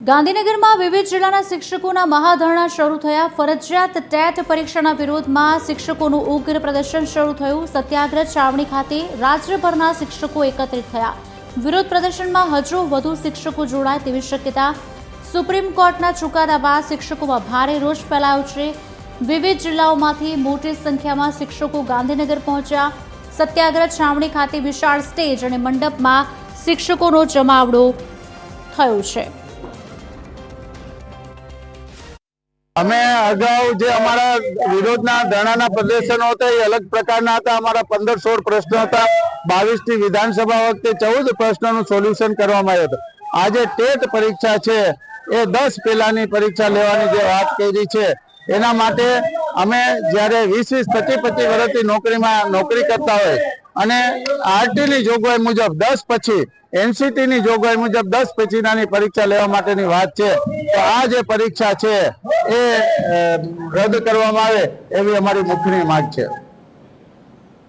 ગાંધીનગરમાં વિવિધ જિલ્લાના શિક્ષકોના મહાધરણા શરૂ થયા। ફરજિયાત ટેટ પરીક્ષાના વિરોધમાં શિક્ષકોનું ઉગ્ર પ્રદર્શન શરૂ થયું। સત્યાગ્રહ છાવણી ખાતે રાજ્યભરના શિક્ષકો એકત્રિત થયા। વિરોધ પ્રદર્શનમાં હજુ વધુ શિક્ષકો જોડાય તેવી શક્યતા। સુપ્રીમ કોર્ટના ચુકાદા બાદ શિક્ષકોમાં ભારે રોષ ફેલાયો છે। વિવિધ જિલ્લાઓમાંથી મોટી સંખ્યામાં શિક્ષકો ગાંધીનગર પહોંચ્યા। સત્યાગ્રહ છાવણી ખાતે વિશાળ સ્ટેજ અને મંડપમાં શિક્ષકોનો જમાવડો થયો છે। અમે અગાઉ જે અમારા વિરોધના ધરણાના પ્રદર્શનો હતા એ અલગ પ્રકારના હતા। અમારા 15-16 પ્રશ્નો હતા। 22ની વિધાનસભા વખતે 14 પ્રશ્નોનું સોલ્યુશન કરવામાં આવ્યું હતું। આજે ટેટ પરીક્ષા છે એ 10 પહેલાની પરીક્ષા લેવાની જે વાત કરી છે એના માટે અમે જ્યારે 20-25 વર્ષથી નોકરી કરતા હોય અને આરટીની જોગવાઈ મુજબ 10 પછી એનસીટીની જોગવાઈ મુજબ 10 પછીનાની પરીક્ષા લેવા માટેની વાત છે, તો આ જે પરીક્ષા છે એ રદ કરવામાં આવે એવી અમારી મુખ્યની માંગ છે।